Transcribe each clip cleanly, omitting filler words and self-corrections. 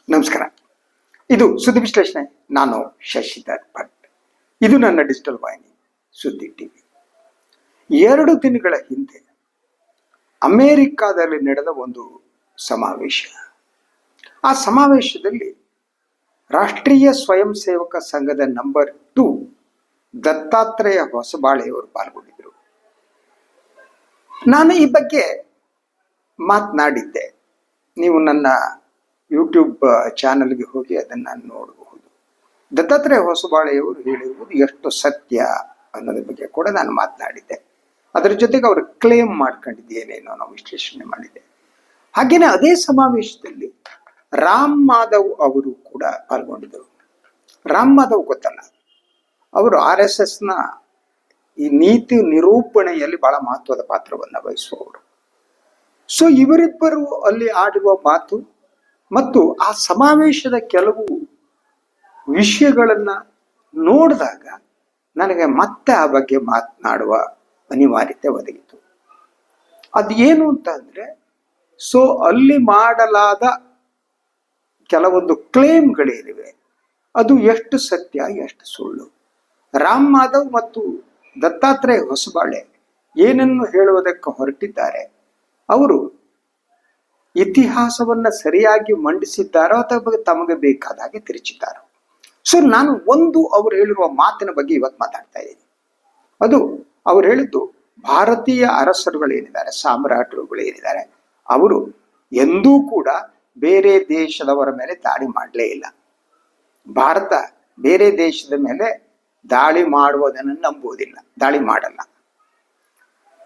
ನಮಸ್ಕಾರ. ಇದು ಸುದ್ದಿ ವಿಶ್ಲೇಷಣೆ. ನಾನು ಶಶಿಧರ್ ಭಟ್. ಇದು ನನ್ನ ಡಿಜಿಟಲ್ ವಾಹಿನಿ ಸುದ್ದಿ ಟಿವಿ. 2 ದಿನಗಳ ಹಿಂದೆ ಅಮೆರಿಕಾದಲ್ಲಿ ನಡೆದ ಒಂದು ಸಮಾವೇಶ. ಆ ಸಮಾವೇಶದಲ್ಲಿ ರಾಷ್ಟ್ರೀಯ ಸ್ವಯಂ ಸೇವಕ ಸಂಘದ ನಂಬರ್ 2 ದತ್ತಾತ್ರೇಯ ಹೊಸಬಾಳೆಯವರು ಪಾಲ್ಗೊಂಡಿದ್ದರು. ನಾನು ಈ ಬಗ್ಗೆ ಮಾತನಾಡಿದ್ದೆ. ನೀವು ನನ್ನ ಯೂಟ್ಯೂಬ್ ಚಾನಲ್ಗೆ ಹೋಗಿ ಅದನ್ನು ನೋಡಬಹುದು. ದತ್ತಾತ್ರೇಯ ಹೊಸಬಾಳೆಯವರು ಹೇಳಿರುವುದು ಎಷ್ಟು ಸತ್ಯ ಅನ್ನೋದ್ರ ಬಗ್ಗೆ ಕೂಡ ನಾನು ಮಾತನಾಡಿದ್ದೆ. ಅದರ ಜೊತೆಗೆ ಅವರು ಕ್ಲೇಮ್ ಮಾಡ್ಕೊಂಡಿದ್ದೇನೇನೋ ನಾವು ವಿಶ್ಲೇಷಣೆ ಮಾಡಿದ್ದೆ. ಹಾಗೇನೆ ಅದೇ ಸಮಾವೇಶದಲ್ಲಿ ರಾಮ್ ಮಾಧವ್ ಅವರು ಕೂಡ ಪಾಲ್ಗೊಂಡಿದ್ದರು. ರಾಮ್ ಮಾಧವ್ ಗೊತ್ತಲ್ಲ, ಅವರು RSSನ ಈ ನೀತಿ ನಿರೂಪಣೆಯಲ್ಲಿ ಬಹಳ ಮಹತ್ವದ ಪಾತ್ರವನ್ನು ವಹಿಸುವವರು. ಸೊ ಇವರಿಬ್ಬರು ಅಲ್ಲಿ ಆಡುವ ಮಾತು ಮತ್ತು ಆ ಸಮಾವೇಶದ ಕೆಲವು ವಿಷಯಗಳನ್ನ ನೋಡಿದಾಗ ನನಗೆ ಮತ್ತೆ ಆ ಬಗ್ಗೆ ಮಾತನಾಡುವ ಅನಿವಾರ್ಯತೆ ಒದಗಿತು. ಅದೇನು ಅಂತಂದ್ರೆ, ಸೊ ಅಲ್ಲಿ ಮಾಡಲಾದ ಕೆಲವೊಂದು ಕ್ಲೇಮ್ಗಳೇನಿವೆ ಅದು ಎಷ್ಟು ಸತ್ಯ ಎಷ್ಟು ಸುಳ್ಳು. ರಾಮ್ ಮಾಧವ್ ಮತ್ತು ದತ್ತಾತ್ರೇಯ ಹೊಸಬಾಳೆ ಏನನ್ನು ಹೇಳುವುದಕ್ಕೆ ಹೊರಟಿದ್ದಾರೆ, ಅವರು ಇತಿಹಾಸವನ್ನ ಸರಿಯಾಗಿ ಮಂಡಿಸಿದ್ದಾರೋ ಅಥವಾ ತಮಗೆ ಬೇಕಾದ ಹಾಗೆ ತಿರುಚಿದ್ದಾರೋ. ಸೊ ನಾನು ಅವ್ರು ಹೇಳಿರುವ ಮಾತಿನ ಬಗ್ಗೆ ಇವತ್ತು ಮಾತಾಡ್ತಾ ಇದ್ದೀನಿ. ಅದು ಅವ್ರು ಹೇಳಿದ್ದು, ಭಾರತೀಯ ಅರಸರುಗಳೇನಿದ್ದಾರೆ, ಸಾಮ್ರಾಟರುಗಳೇನಿದ್ದಾರೆ, ಅವರು ಎಂದೂ ಕೂಡ ಬೇರೆ ದೇಶದವರ ಮೇಲೆ ದಾಳಿ ಮಾಡಲೇ ಇಲ್ಲ. ಭಾರತ ಬೇರೆ ದೇಶದ ಮೇಲೆ ದಾಳಿ ಮಾಡುವುದನ್ನು ನಂಬುವುದಿಲ್ಲ, ದಾಳಿ ಮಾಡಲ್ಲ.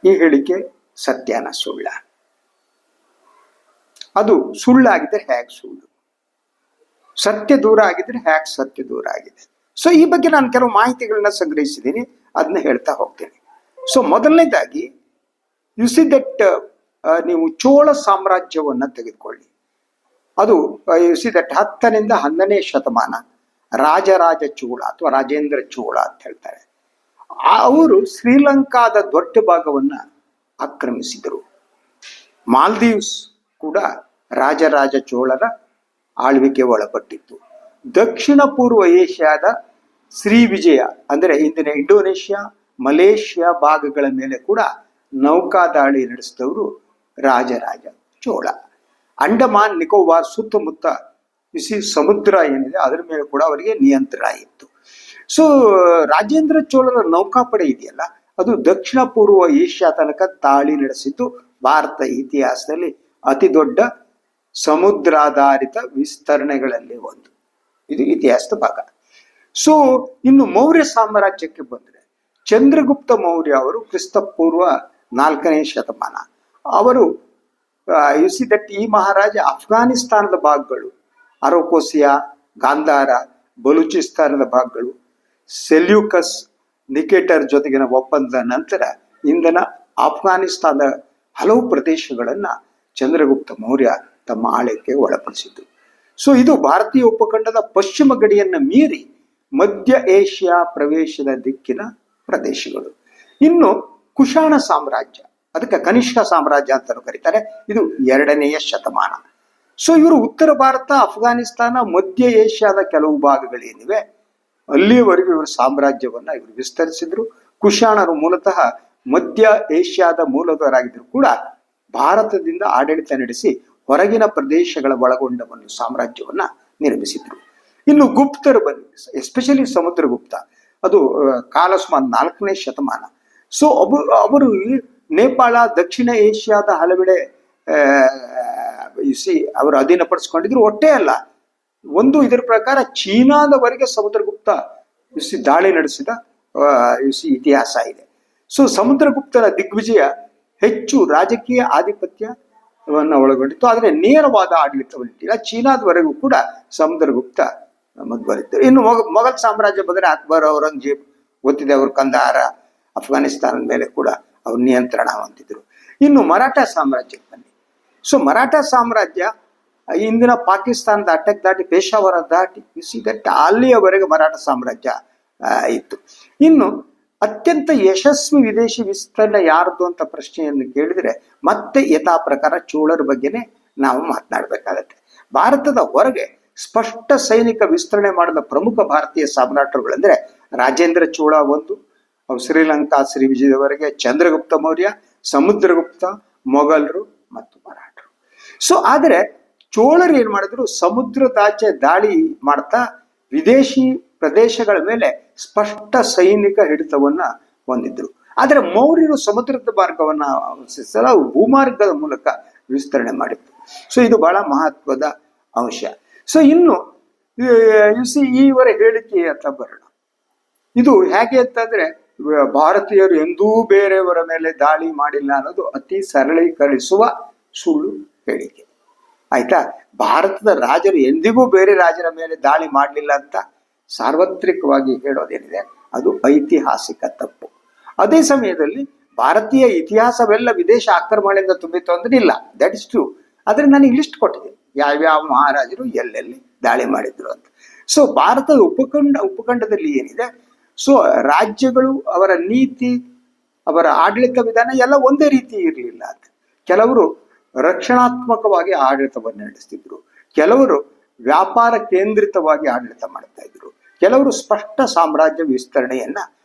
ಈ ಹೇಳಿಕೆ ಸತ್ಯನ ಸುಳ್ಳ? ಅದು ಸುಳ್ಳಾಗಿದ್ರೆ ಹೇಗೆ ಸುಳ್ಳು, ಸತ್ಯ ದೂರ ಆಗಿದ್ರೆ ಹೇಗೆ ಸತ್ಯ ದೂರ ಆಗಿದೆ? ಸೊ ಈ ಬಗ್ಗೆ ನಾನು ಕೆಲವು ಮಾಹಿತಿಗಳನ್ನ ಸಂಗ್ರಹಿಸಿದ್ದೀನಿ, ಅದನ್ನ ಹೇಳ್ತಾ ಹೋಗ್ತೇನೆ. ಸೊ ಮೊದಲನೇದಾಗಿ ಯು ಸಿ ದಟ್, ನೀವು ಚೋಳ ಸಾಮ್ರಾಜ್ಯವನ್ನ ತೆಗೆದುಕೊಳ್ಳಿ. ಅದು ಯು ಸಿ ದಟ್ 10ರಿಂದ 11ನೇ ಶತಮಾನ ರಾಜರಾಜ ಚೋಳ ಅಥವಾ ರಾಜೇಂದ್ರ ಚೋಳ ಅಂತ ಹೇಳ್ತಾರೆ. ಅವರು ಶ್ರೀಲಂಕಾದ ದೊಡ್ಡ ಭಾಗವನ್ನ ಆಕ್ರಮಿಸಿದರು. ಮಾಲ್ದೀವ್ಸ್ ಕೂಡ ರಾಜರಾಜ ಚೋಳರ ಆಳ್ವಿಕೆ ಒಳಪಟ್ಟಿತ್ತು. ದಕ್ಷಿಣ ಪೂರ್ವ ಏಷ್ಯಾದ ಶ್ರೀವಿಜಯ ಅಂದರೆ ಇಂದಿನ ಇಂಡೋನೇಷ್ಯಾ, ಮಲೇಷ್ಯಾ ಭಾಗಗಳ ಮೇಲೆ ಕೂಡ ನೌಕಾದಾಳಿ ನಡೆಸಿದವರು ರಾಜರಾಜ ಚೋಳ. ಅಂಡಮಾನ್ ನಿಕೋಬಾರ್ ಸುತ್ತಮುತ್ತ ಬಿಸಿ ಸಮುದ್ರ ಏನಿದೆ ಅದರ ಮೇಲೆ ಕೂಡ ಅವರಿಗೆ ನಿಯಂತ್ರಣ ಇತ್ತು. ಸೊ ರಾಜೇಂದ್ರ ಚೋಳರ ನೌಕಾಪಡೆ ಇದೆಯಲ್ಲ, ಅದು ದಕ್ಷಿಣ ಪೂರ್ವ ಏಷ್ಯಾ ತನಕ ದಾಳಿ ನಡೆಸಿದ್ದು ಭಾರತ ಇತಿಹಾಸದಲ್ಲಿ ಅತಿ ದೊಡ್ಡ ಸಮುದ್ರಾಧಾರಿತ ವಿಸ್ತರಣೆಗಳಲ್ಲಿ ಒಂದು. ಇದು ಇತಿಹಾಸದ ಭಾಗ. ಸೊ ಇನ್ನು ಮೌರ್ಯ ಸಾಮ್ರಾಜ್ಯಕ್ಕೆ ಬಂದರೆ, ಚಂದ್ರಗುಪ್ತ ಮೌರ್ಯ ಅವರು ಕ್ರಿಸ್ತಪೂರ್ವ 4ನೇ ಶತಮಾನ. ಅವರು ಈ ಮಹಾರಾಜ ಅಫ್ಘಾನಿಸ್ತಾನದ ಭಾಗಗಳು, ಅರೋಕೋಸಿಯಾ, ಗಾಂಧಾರ, ಬಲೂಚಿಸ್ತಾನದ ಭಾಗಗಳು, ಸೆಲ್ಯೂಕಸ್ ನಿಕೇಟರ್ ಜೊತೆಗಿನ ಒಪ್ಪಂದದ ನಂತರ ಇಂದಿನ ಅಫ್ಘಾನಿಸ್ತಾನದ ಹಲವು ಪ್ರದೇಶಗಳನ್ನ ಚಂದ್ರಗುಪ್ತ ಮೌರ್ಯ ತಮ್ಮ ಆಳ್ವಿಕೆಗೆ ಒಳಪಡಿಸಿದ್ದು. ಸೊ ಇದು ಭಾರತೀಯ ಉಪಖಂಡದ ಪಶ್ಚಿಮ ಗಡಿಯನ್ನ ಮೀರಿ ಮಧ್ಯ ಏಷ್ಯಾ ಪ್ರವೇಶದ ದಿಕ್ಕಿನ ಪ್ರದೇಶಗಳು. ಇನ್ನು ಕುಶಾಣ ಸಾಮ್ರಾಜ್ಯ, ಅದಕ್ಕೆ ಕನಿಷ್ಕ ಸಾಮ್ರಾಜ್ಯ ಅಂತಲೂ ಕರೀತಾರೆ, ಇದು 2ನೇ ಶತಮಾನ. ಸೊ ಇವರು ಉತ್ತರ ಭಾರತ, ಅಫ್ಘಾನಿಸ್ತಾನ, ಮಧ್ಯ ಏಷ್ಯಾದ ಕೆಲವು ಭಾಗಗಳೇನಿವೆ ಅಲ್ಲಿಯವರೆಗೂ ಇವರು ಸಾಮ್ರಾಜ್ಯವನ್ನ ಇವರು ವಿಸ್ತರಿಸಿದ್ರು. ಕುಶಾಣರು ಮೂಲತಃ ಮಧ್ಯ ಏಷ್ಯಾದ ಮೂಲದವರಾಗಿದ್ರು ಕೂಡ ಭಾರತದಿಂದ ಆಡಳಿತ ನಡೆಸಿ ಹೊರಗಿನ ಪ್ರದೇಶಗಳ ಒಳಗೊಂಡ ಒಂದು ಸಾಮ್ರಾಜ್ಯವನ್ನ ನಿರ್ಮಿಸಿದ್ರು. ಇನ್ನು ಗುಪ್ತರು ಬಂದು, ಎಸ್ಪೆಷಲಿ ಸಮುದ್ರಗುಪ್ತ, ಅದು ಕಾಲಸುಮಾರು 4ನೇ ಶತಮಾನ. ಸೊ ಅವರು ನೇಪಾಳ, ದಕ್ಷಿಣ ಏಷ್ಯಾದ ಹಲವೆಡೆ ಅವರು ಅಧೀನಪಡಿಸ್ಕೊಂಡಿದ್ರು. ಒಟ್ಟೇ ಅಲ್ಲ, ಇದರ ಪ್ರಕಾರ ಚೀನಾದವರೆಗೆ ಸಮುದ್ರಗುಪ್ತ ದಾಳಿ ನಡೆಸಿದ ಇತಿಹಾಸ ಇದೆ. ಸೊ ಸಮುದ್ರಗುಪ್ತನ ದಿಗ್ವಿಜಯ ಹೆಚ್ಚು ರಾಜಕೀಯ ಆಧಿಪತ್ಯವನ್ನು ಒಳಗೊಂಡಿತ್ತು, ಆದರೆ ನೇರವಾದ ಆಡಳಿತವನ್ನಿಟ್ಟಿಲ್ಲ. ಚೀನಾದವರೆಗೂ ಕೂಡ ಸಮುದ್ರಗುಪ್ತ ಮುಂದುವರಿದ್ದರು. ಇನ್ನು ಮೊಘಲ್ ಸಾಮ್ರಾಜ್ಯ ಬಂದರೆ ಅಕ್ಬರ್, ಔರಂಗಜೇಬ್ ಗೊತ್ತಿದೆ, ಅವರು ಕಂದಹಾರ, ಅಫ್ಘಾನಿಸ್ತಾನದ ಮೇಲೆ ಕೂಡ ಅವರು ನಿಯಂತ್ರಣ ಹೊಂದಿದ್ರು. ಇನ್ನು ಮರಾಠ ಸಾಮ್ರಾಜ್ಯಕ್ಕೆ ಬನ್ನಿ. ಸೊ ಮರಾಠ ಸಾಮ್ರಾಜ್ಯ ಇಂದಿನ ಪಾಕಿಸ್ತಾನದ ಅಟ್ಟಕ್ಕೆ ದಾಟಿ ಪೇಶಾವರ ದಾಟಿ ಅಲ್ಲಿಯವರೆಗೆ ಮರಾಠ ಸಾಮ್ರಾಜ್ಯ ಇತ್ತು. ಇನ್ನು ಅತ್ಯಂತ ಯಶಸ್ವಿ ವಿದೇಶಿ ವಿಸ್ತರಣೆ ಯಾರ್ದು ಅಂತ ಪ್ರಶ್ನೆಯನ್ನು ಕೇಳಿದ್ರೆ ಮತ್ತೆ ಯಥಾ ಪ್ರಕಾರ ಚೋಳರ ಬಗ್ಗೆನೆ ನಾವು ಮಾತನಾಡಬೇಕಾಗತ್ತೆ. ಭಾರತದ ಹೊರಗೆ ಸ್ಪಷ್ಟ ಸೈನಿಕ ವಿಸ್ತರಣೆ ಮಾಡಿದ ಪ್ರಮುಖ ಭಾರತೀಯ ಸಾಮ್ರಾಟರುಗಳೆಂದರೆ ರಾಜೇಂದ್ರ ಚೋಳ ಒಂದು, ಶ್ರೀಲಂಕಾ ಶ್ರೀ ವಿಜಯದವರೆಗೆ, ಚಂದ್ರಗುಪ್ತ ಮೌರ್ಯ, ಸಮುದ್ರಗುಪ್ತ, ಮೊಘಲರು ಮತ್ತು ಮರಾಠರು. ಸೊ ಆದರೆ ಚೋಳರು ಏನ್ ಮಾಡಿದ್ರು, ಸಮುದ್ರದಾಚೆ ದಾಳಿ ಮಾಡ್ತಾ ವಿದೇಶಿ ಪ್ರದೇಶಗಳ ಮೇಲೆ ಸ್ಪಷ್ಟ ಸೈನಿಕ ಹಿಡಿತವನ್ನ ಹೊಂದಿದ್ರು. ಆದರೆ ಮೌರ್ಯರು ಸಮುದ್ರದ ಮಾರ್ಗವನ್ನ ಅವಲಂಬಿಸಲು ಭೂಮಾರ್ಗದ ಮೂಲಕ ವಿಸ್ತರಣೆ ಮಾಡಿದ್ರು. ಸೊ ಇದು ಬಹಳ ಮಹತ್ವದ ಅಂಶ. ಸೊ ಇನ್ನು ಇವರ ಹೇಳಿಕೆ ಅಂತ ಬರೋಣ. ಇದು ಹೇಗೆ ಅಂತಂದ್ರೆ, ಭಾರತೀಯರು ಎಂದೂ ಬೇರೆಯವರ ಮೇಲೆ ದಾಳಿ ಮಾಡಿಲ್ಲ ಅನ್ನೋದು ಅತಿ ಸರಳೀಕರಿಸುವ ಸುಳ್ಳು ಹೇಳಿಕೆ. ಆಯ್ತಾ? ಭಾರತದ ರಾಜರು ಎಂದಿಗೂ ಬೇರೆ ರಾಜರ ಮೇಲೆ ದಾಳಿ ಮಾಡಲಿಲ್ಲ ಅಂತ ಸಾರ್ವತ್ರಿಕವಾಗಿ ಹೇಳೋದೇನಿದೆ ಅದು ಐತಿಹಾಸಿಕ ತಪ್ಪು. ಅದೇ ಸಮಯದಲ್ಲಿ ಭಾರತೀಯ ಇತಿಹಾಸವೆಲ್ಲ ವಿದೇಶ ಆಕ್ರಮಣೆಯಿಂದ ತುಂಬಿತ್ತು ಅಂದ್ರೆ ಇಲ್ಲ, ದಟ್ ಇಸ್ ಟ್ರೂ. ಆದ್ರೆ ನನಗೆ ಲಿಸ್ಟ್ ಕೊಟ್ಟಿದೆ ಯಾವ್ಯಾವ ಮಹಾರಾಜರು ಎಲ್ಲೆಲ್ಲಿ ದಾಳಿ ಮಾಡಿದ್ರು ಅಂತ. ಸೊ ಭಾರತದ ಉಪಖಂಡದಲ್ಲಿ ಏನಿದೆ, ಸೊ ರಾಜ್ಯಗಳು ಅವರ ನೀತಿ, ಅವರ ಆಡಳಿತ ವಿಧಾನ ಎಲ್ಲ ಒಂದೇ ರೀತಿ ಇರಲಿಲ್ಲ ಅಂತ. ಕೆಲವರು ರಕ್ಷಣಾತ್ಮಕವಾಗಿ ಆಡಳಿತವನ್ನು ನಡೆಸ್ತಿದ್ರು, ಕೆಲವರು ವ್ಯಾಪಾರ ಕೇಂದ್ರಿತವಾಗಿ ಆಡಳಿತ ಮಾಡ್ತಾ ಇದ್ರು, ಕೆಲವರು ಸ್ಪಷ್ಟ ಸಾಮ್ರಾಜ್ಯ ವಿಸ್ತರಣೆಯನ್ನ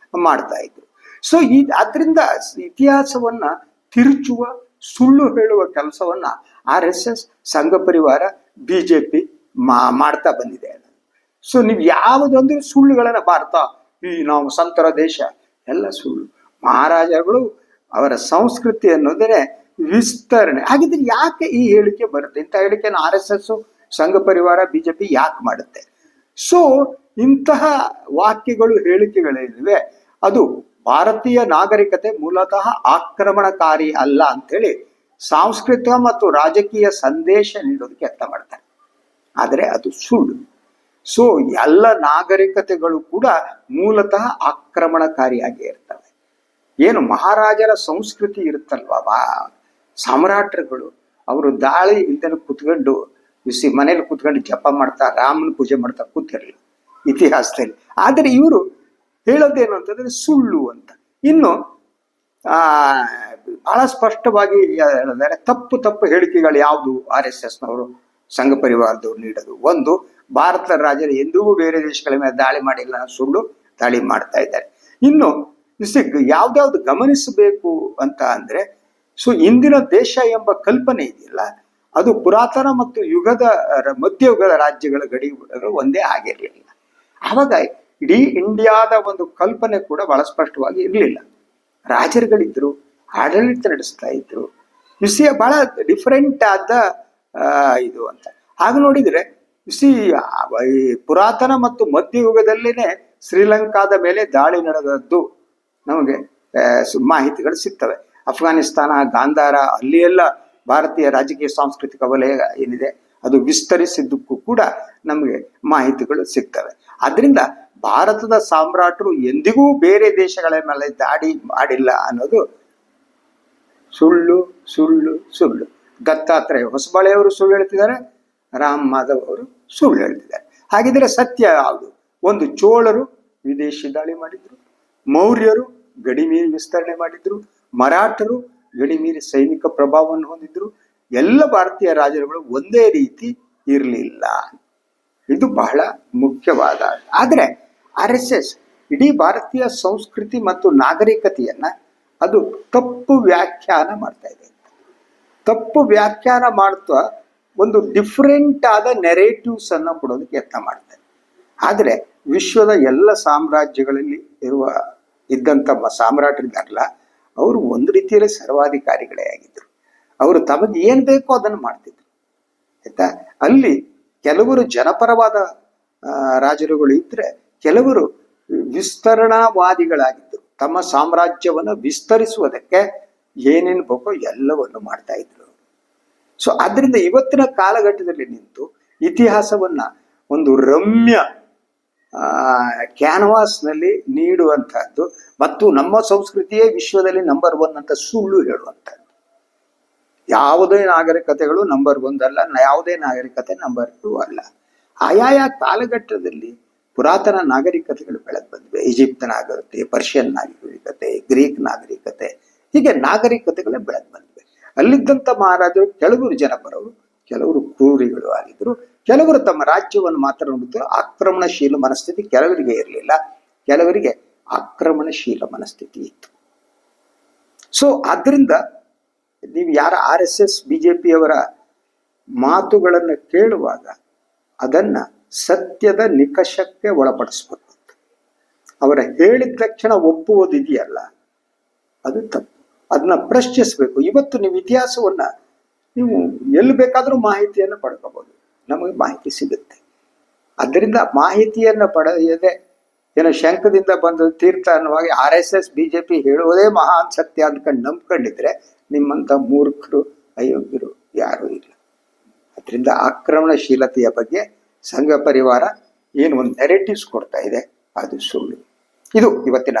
ಮಾಡ್ತಾ ಇದ್ರು. ಸೊ ಅದರಿಂದ ಇತಿಹಾಸವನ್ನ ತಿರುಚುವ, ಸುಳ್ಳು ಹೇಳುವ ಕೆಲಸವನ್ನ RSS, ಸಂಘ ಪರಿವಾರ, BJP ಮಾಡ್ತಾ ಬಂದಿದೆ. ಸೊ ನೀವು ಯಾವುದೊಂದು ಸುಳ್ಳುಗಳನ್ನ ಭಾರತ ನಾವು ಸಂತರ ದೇಶ ಎಲ್ಲ ಸುಳ್ಳು. ಮಹಾರಾಜಗಳು ಅವರ ಸಂಸ್ಕೃತಿ ಅನ್ನೋದೇ ವಿಸ್ತರಣೆ. ಹಾಗಿದ್ರೆ ಯಾಕೆ ಈ ಹೇಳಿಕೆ ಬರುತ್ತೆ? ಇಂಥ ಹೇಳಿಕೆನ RSS, ಸಂಘ ಪರಿವಾರ, BJP ಯಾಕೆ ಮಾಡುತ್ತೆ? ಸೊ ಇಂತಹ ವಾಕ್ಯಗಳು, ಹೇಳಿಕೆಗಳೇನಿವೆ ಅದು ಭಾರತೀಯ ನಾಗರಿಕತೆ ಮೂಲತಃ ಆಕ್ರಮಣಕಾರಿ ಅಲ್ಲ ಅಂತೇಳಿ ಸಾಂಸ್ಕೃತಿಕ ಮತ್ತು ರಾಜಕೀಯ ಸಂದೇಶ ನೀಡೋದಕ್ಕೆ ಯತ್ನ ಮಾಡ್ತಾರೆ. ಆದರೆ ಅದು ಸುಳ್ಳು. ಸೊ ಎಲ್ಲ ನಾಗರಿಕತೆಗಳು ಕೂಡ ಮೂಲತಃ ಆಕ್ರಮಣಕಾರಿಯಾಗಿ ಇರ್ತವೆ. ಏನು ಮಹಾರಾಜರ ಸಂಸ್ಕೃತಿ ಇರುತ್ತಲ್ವಾ, ಸಾಮ್ರಾಟರುಗಳು ಅವರು ದಾಳಿ ಇಲ್ದನ ಕೂತ್ಕೊಂಡು ಮನೇಲಿ ಕೂತ್ಕೊಂಡು ಜಪ ಮಾಡ್ತಾ, ರಾಮನ ಪೂಜೆ ಮಾಡ್ತಾ ಕೂತಿರಲಿಲ್ಲ ಇತಿಹಾಸದಲ್ಲಿ. ಆದರೆ ಇವರು ಹೇಳೋದೇನು ಅಂತಂದ್ರೆ ಸುಳ್ಳು ಅಂತ. ಇನ್ನು ಬಹಳ ಸ್ಪಷ್ಟವಾಗಿ ಹೇಳಿದ್ದಾರೆ, ತಪ್ಪು ಹೇಳಿಕೆಗಳು ಯಾವುದು RSSನವರು, ಸಂಘ ಪರಿವಾರದವ್ರು ನೀಡೋದು. ಒಂದು, ಭಾರತದ ರಾಜರು ಎಂದಿಗೂ ಬೇರೆ ದೇಶಗಳ ಮೇಲೆ ದಾಳಿ ಮಾಡಿಲ್ಲ, ಸುಳ್ಳು, ದಾಳಿ ಮಾಡ್ತಾ ಇದ್ದಾರೆ. ಇನ್ನು ಯಾವ್ದಾವ್ದು ಗಮನಿಸಬೇಕು ಅಂತ ಅಂದ್ರೆ, ಸೊ ಇಂದಿನ ದೇಶ ಎಂಬ ಕಲ್ಪನೆ ಇದೆಯಲ್ಲ, ಅದು ಪುರಾತನ ಮತ್ತು ಮಧ್ಯಯುಗದ ರಾಜ್ಯಗಳ ಗಡಿಗಳು ಒಂದೇ ಆಗಿರಲಿಲ್ಲ. ಆವಾಗ ಇಡೀ ಇಂಡಿಯಾದ ಒಂದು ಕಲ್ಪನೆ ಕೂಡ ಬಹಳ ಸ್ಪಷ್ಟವಾಗಿ ಇರಲಿಲ್ಲ. ರಾಜರುಗಳಿದ್ರು, ಆಡಳಿತ ನಡೆಸ್ತಾ ಇದ್ರು, ವಿಷಯ ಬಹಳ ಡಿಫರೆಂಟ್ ಆದ ಇದು ಅಂತ. ಹಾಗೆ ನೋಡಿದ್ರೆ ಈ ಪುರಾತನ ಮತ್ತು ಮಧ್ಯಯುಗದಲ್ಲಿನೇ ಶ್ರೀಲಂಕಾದ ಮೇಲೆ ದಾಳಿ ನಡೆದದ್ದು ನಮಗೆ ಮಾಹಿತಿಗಳು ಸಿಗ್ತವೆ. ಅಫ್ಘಾನಿಸ್ತಾನ, ಗಾಂಧಾರ, ಅಲ್ಲಿ ಎಲ್ಲ ಭಾರತೀಯ ರಾಜಕೀಯ ಸಾಂಸ್ಕೃತಿಕ ವಲಯ ಏನಿದೆ ಅದು ವಿಸ್ತರಿಸಿದ್ದಕ್ಕೂ ಕೂಡ ನಮಗೆ ಮಾಹಿತಿಗಳು ಸಿಗ್ತವೆ. ಆದ್ರಿಂದ ಭಾರತದ ಸಾಮ್ರಾಟರು ಎಂದಿಗೂ ಬೇರೆ ದೇಶಗಳ ಮೇಲೆ ದಾಳಿ ಮಾಡಿಲ್ಲ ಅನ್ನೋದು ಸುಳ್ಳು ಸುಳ್ಳು ಸುಳ್ಳು. ದತ್ತಾತ್ರೇಯ ಹೊಸಬಾಳೆಯವರು ಸುಳ್ಳು ಹೇಳ್ತಿದ್ದಾರೆ, ರಾಮ್ ಮಾಧವ್ ಅವರು ಸುಳ್ಳು ಹೇಳ್ತಿದ್ದಾರೆ. ಹಾಗಿದ್ರೆ ಸತ್ಯ ಯಾವುದು? ಒಂದು, ಚೋಳರು ವಿದೇಶಿ ದಾಳಿ ಮಾಡಿದ್ರು, ಮೌರ್ಯರು ಗಡಿಮೀರಿ ವಿಸ್ತರಣೆ ಮಾಡಿದ್ರು, ಮರಾಠರು ಗಡಿಮೀರಿ ಸೈನಿಕ ಪ್ರಭಾವವನ್ನು ಹೊಂದಿದ್ರು. ಎಲ್ಲ ಭಾರತೀಯ ರಾಜರುಗಳು ಒಂದೇ ರೀತಿ ಇರಲಿಲ್ಲ. ಇದು ಬಹಳ ಮುಖ್ಯವಾದ. ಆದರೆ RSS ಇಡೀ ಭಾರತೀಯ ಸಂಸ್ಕೃತಿ ಮತ್ತು ನಾಗರಿಕತೆಯನ್ನ ಅದು ತಪ್ಪು ವ್ಯಾಖ್ಯಾನ ಮಾಡ್ತಾ ಇದೆ. ತಪ್ಪು ವ್ಯಾಖ್ಯಾನ ಮಾಡ್ತಾ ಒಂದು ಡಿಫ್ರೆಂಟ್ ಆದ ನೆರೇಟಿವ್ಸ್ ಅನ್ನು ಕೊಡೋದಕ್ಕೆ ಯತ್ನ ಮಾಡ್ತಾರೆ. ಆದರೆ ವಿಶ್ವದ ಎಲ್ಲ ಸಾಮ್ರಾಜ್ಯಗಳಲ್ಲಿ ಇದ್ದಂಥ ಸಾಮ್ರಾಟರಿಗಾರಲ್ಲ, ಅವರು ಒಂದು ರೀತಿಯಲ್ಲಿ ಸರ್ವಾಧಿಕಾರಿಗಳೇ ಆಗಿದ್ರು. ಅವರು ತಮಗೆ ಏನ್ ಬೇಕೋ ಅದನ್ನು ಮಾಡ್ತಿದ್ರು. ಆಯ್ತಾ? ಅಲ್ಲಿ ಕೆಲವರು ಜನಪರವಾದ ರಾಜರುಗಳು ಇದ್ರೆ, ಕೆಲವರು ವಿಸ್ತರಣಾವಾದಿಗಳಾಗಿದ್ದರು. ತಮ್ಮ ಸಾಮ್ರಾಜ್ಯವನ್ನು ವಿಸ್ತರಿಸುವುದಕ್ಕೆ ಏನೇನು ಬೇಕೋ ಎಲ್ಲವನ್ನು ಮಾಡ್ತಾ ಇದ್ರು. ಸೊ ಆದ್ರಿಂದ ಇವತ್ತಿನ ಕಾಲಘಟ್ಟದಲ್ಲಿ ನಿಂತು ಇತಿಹಾಸವನ್ನ ಒಂದು ರಮ್ಯ ಕ್ಯಾನ್ವಾಸ್ನಲ್ಲಿ ನೀಡುವಂತಹದ್ದು ಮತ್ತು ನಮ್ಮ ಸಂಸ್ಕೃತಿಯೇ ವಿಶ್ವದಲ್ಲಿ ನಂಬರ್ 1 ಅಂತ ಸುಳ್ಳು ಹೇಳುವಂಥದ್ದು. ಯಾವುದೇ ನಾಗರಿಕತೆಗಳು ನಂಬರ್ 1 ಅಲ್ಲ, ಯಾವುದೇ ನಾಗರಿಕತೆ ನಂಬರ್ 2 ಅಲ್ಲ. ಆಯಾಯ ಕಾಲಘಟ್ಟದಲ್ಲಿ ಪುರಾತನ ನಾಗರಿಕತೆಗಳು ಬೆಳೆದು ಬಂದಿವೆ. ಈಜಿಪ್ಟ್ ನಾಗರಿಕತೆ, ಪರ್ಷಿಯನ್ ನಾಗರಿಕತೆ, ಗ್ರೀಕ್ ನಾಗರಿಕತೆ, ಹೀಗೆ ನಾಗರಿಕತೆಗಳೇ ಬೆಳೆದು ಬಂದಿವೆ. ಅಲ್ಲಿದ್ದಂಥ ಮಹಾರಾಜರು ಕೆಲವರು ಜನಪರವರು, ಕೆಲವರು ಕ್ರೂರಿಗಳು ಆಗಿದ್ರು, ಕೆಲವರು ತಮ್ಮ ರಾಜ್ಯವನ್ನು ಮಾತ್ರ ನೋಡುತ್ತಾ ಆಕ್ರಮಣಶೀಲ ಮನಸ್ಥಿತಿ ಕೆಲವರಿಗೆ ಇರಲಿಲ್ಲ, ಕೆಲವರಿಗೆ ಆಕ್ರಮಣಶೀಲ ಮನಸ್ಥಿತಿ ಇತ್ತು. ಸೊ ಆದ್ರಿಂದ ನೀವು ಯಾರ RSS BJPಯವರ ಮಾತುಗಳನ್ನು ಕೇಳುವಾಗ ಅದನ್ನ ಸತ್ಯದ ನಿಕಷಕ್ಕೆ ಒಳಪಡಿಸ್ಬೇಕು. ಅವರ ಹೇಳಿದ ತಕ್ಷಣ ಒಪ್ಪುವುದಿದೆಯಲ್ಲ, ಅದು ತಪ್ಪು. ಅದನ್ನ ಪ್ರಶ್ನಿಸಬೇಕು. ಇವತ್ತು ನೀವು ಇತಿಹಾಸವನ್ನ ನೀವು ಎಲ್ಲಿ ಬೇಕಾದರೂ ಮಾಹಿತಿಯನ್ನು ಪಡ್ಕೋಬಹುದು, ನಮಗೆ ಮಾಹಿತಿ ಸಿಗುತ್ತೆ. ಅದರಿಂದ ಮಾಹಿತಿಯನ್ನು ಪಡೆಯದೆ ಏನೋ ಶಂಕದಿಂದ ಬಂದು ತೀರ್ಥ ಅನ್ನುವಾಗಿ RSS BJP ಹೇಳುವುದೇ ಮಹಾನ್ ಸತ್ಯ ಅಂದ್ಕೊಂಡು ನಂಬ್ಕೊಂಡಿದ್ರೆ ನಿಮ್ಮಂಥ ಮೂರ್ಖರು ಅಯೋಗ್ಯರು ಯಾರೂ ಇಲ್ಲ. ಅದರಿಂದ ಆಕ್ರಮಣಶೀಲತೆಯ ಬಗ್ಗೆ ಸಂಘ ಪರಿವಾರ ಏನು ಒಂದು ನೆರೆಟಿವ್ಸ್ ಕೊಡ್ತಾ ಇದೆ ಅದು ಸುಳ್ಳು. ಇದು ಇವತ್ತಿನ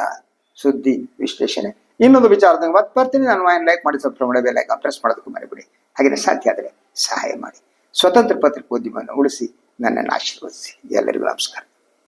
ಸುದ್ದಿ ವಿಶ್ಲೇಷಣೆ. ಇನ್ನೊಂದು ವಿಚಾರದಂಗೆ ಮತ್ತೆ ಬರ್ತೀನಿ. ನಾನು ಲೈಕ್ ಮಾಡಿ, ಸಬ್ಸ್ಕ್ರೈಬ್ ಮಾಡಿ, ಬೆಲ್ ಐಕಾನ್ ಪ್ರೆಸ್ ಮಾಡೋದಕ್ಕೆ ಮರಿಬೇಡಿ. ಹಾಗೆಯೇ ಸಾಧ್ಯ ಆದರೆ ಸಹಾಯ ಮಾಡಿ. ಸ್ವತಂತ್ರ ಪತ್ರಿಕೋದ್ಯಮವನ್ನು ಉಳಿಸಿ ನನ್ನನ್ನು ಆಶೀರ್ವದಿಸಿ. ಎಲ್ಲರಿಗೂ ನಮಸ್ಕಾರ.